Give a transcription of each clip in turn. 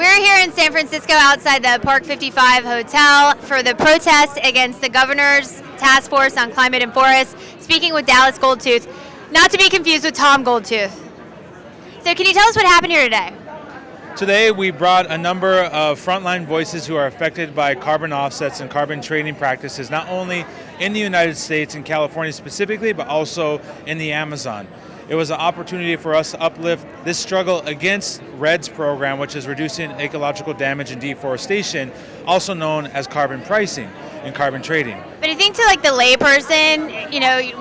We're here in San Francisco outside the Park 55 Hotel for the protest against the governor's task force on climate and forests, speaking with Dallas Goldtooth, not to be confused with Tom Goldtooth. So can you tell us what happened here today? Today we brought a number of frontline voices who are affected by carbon offsets and carbon trading practices, not only in the United States and California specifically, but also in the Amazon. It was an opportunity for us to uplift this struggle against RED's program, which is reducing ecological damage and deforestation, also known as carbon pricing and carbon trading. But I think to like the layperson,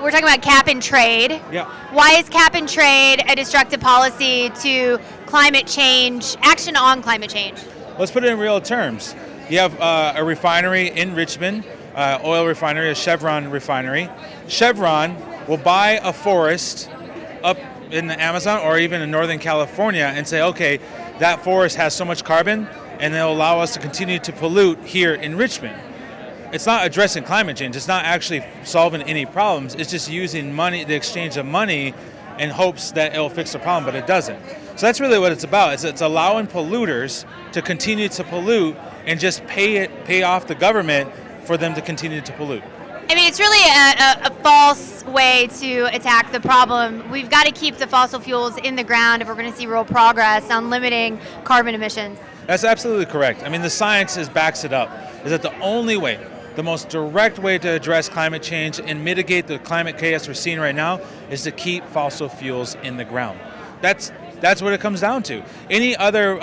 we're talking about cap and trade. Yeah. Why is cap and trade a destructive policy to climate change, action on climate change? Let's put it in real terms. You have a refinery in Richmond, oil refinery, a CHEVRON refinery. CHEVRON will buy a forest up in the Amazon or even in Northern California and say, okay, that forest has so much carbon and they'll allow us to continue to pollute here in Richmond. It's not addressing climate change. It's not actually solving any problems. It's just using money, the exchange of money, in hopes that it'll fix the problem, but it doesn't. So that's really what it's about. It's allowing polluters to continue to pollute and just pay off the government for them to continue to pollute. I mean, it's really a false way to attack the problem. We've got to keep the fossil fuels in the ground if we're going to see real progress on limiting carbon emissions. That's absolutely correct. I mean, the science backs it up. Is that the only way, the most direct way to address climate change and mitigate the climate chaos we're seeing right now is to keep fossil fuels in the ground. That's what it comes down to. Any other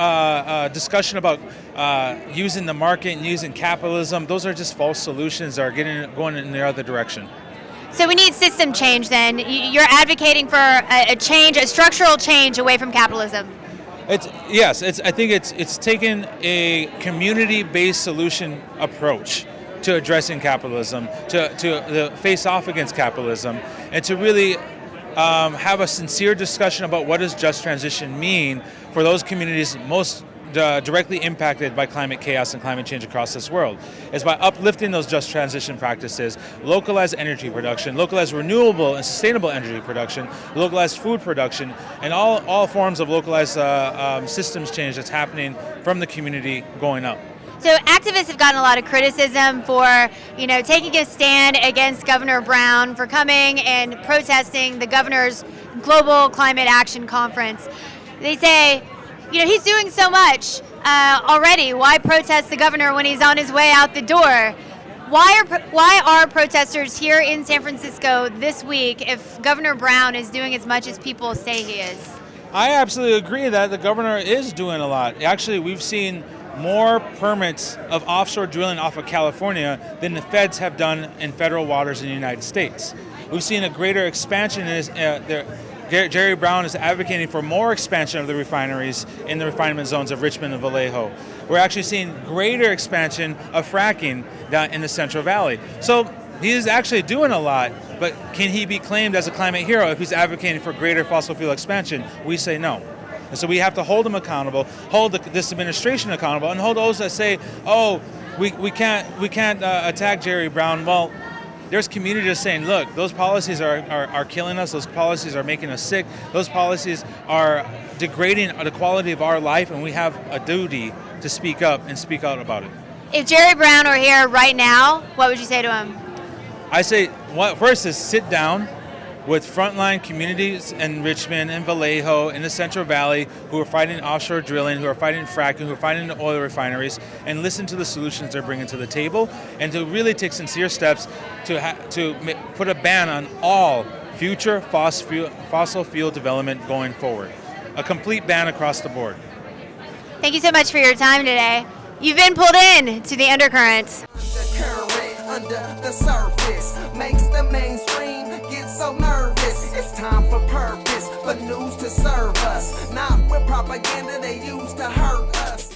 discussion about using the market and using capitalism, those are just false solutions that are going in the other direction. So we need system change then. You're advocating for a change, a structural change away from capitalism. I think it's taken a community-based solution approach to addressing capitalism, to face off against capitalism, and to really have a sincere discussion about what does just transition mean for those communities most directly impacted by climate chaos and climate change across this world. Is by uplifting those just transition practices, localized energy production, localized renewable and sustainable energy production, localized food production, and all forms of localized systems change that's happening from the community going up. So activists have gotten a lot of criticism for, taking a stand against Governor Brown, for coming and protesting the governor's Global Climate Action Conference. They say, he's doing so much already. Why protest the governor when he's on his way out the door? Why are protesters here in San Francisco this week if Governor Brown is doing as much as people say he is? I absolutely agree that the governor is doing a lot. Actually, we've seen more permits of offshore drilling off of California than the feds have done in federal waters in the United States. We've seen a greater expansion. Jerry Brown is advocating for more expansion of the refineries in the refinement zones of Richmond and Vallejo. We're actually seeing greater expansion of fracking down in the Central Valley. So he is actually doing a lot, but can he be claimed as a climate hero if he's advocating for greater fossil fuel expansion? We say no. And so we have to hold him accountable, hold this administration accountable, and hold those that say, "Oh, we can't attack Jerry Brown." Well, there's communities saying, "Look, those policies are killing us. Those policies are making us sick. Those policies are degrading the quality of our life, and we have a duty to speak up and speak out about it." If Jerry Brown were here right now, what would you say to him? I say, first is sit down with frontline communities in Richmond and Vallejo in the Central Valley who are fighting offshore drilling, who are fighting fracking, who are fighting the oil refineries, and listen to the solutions they're bringing to the table, and to really take sincere steps to put a ban on all future fossil fuel development going forward. A complete ban across the board. Thank you so much for your time today. You've been pulled in to the undercurrent. Under the surface makes the mainstream get so nervous. It's time for purpose, for news to serve us, not with propaganda they use to hurt us.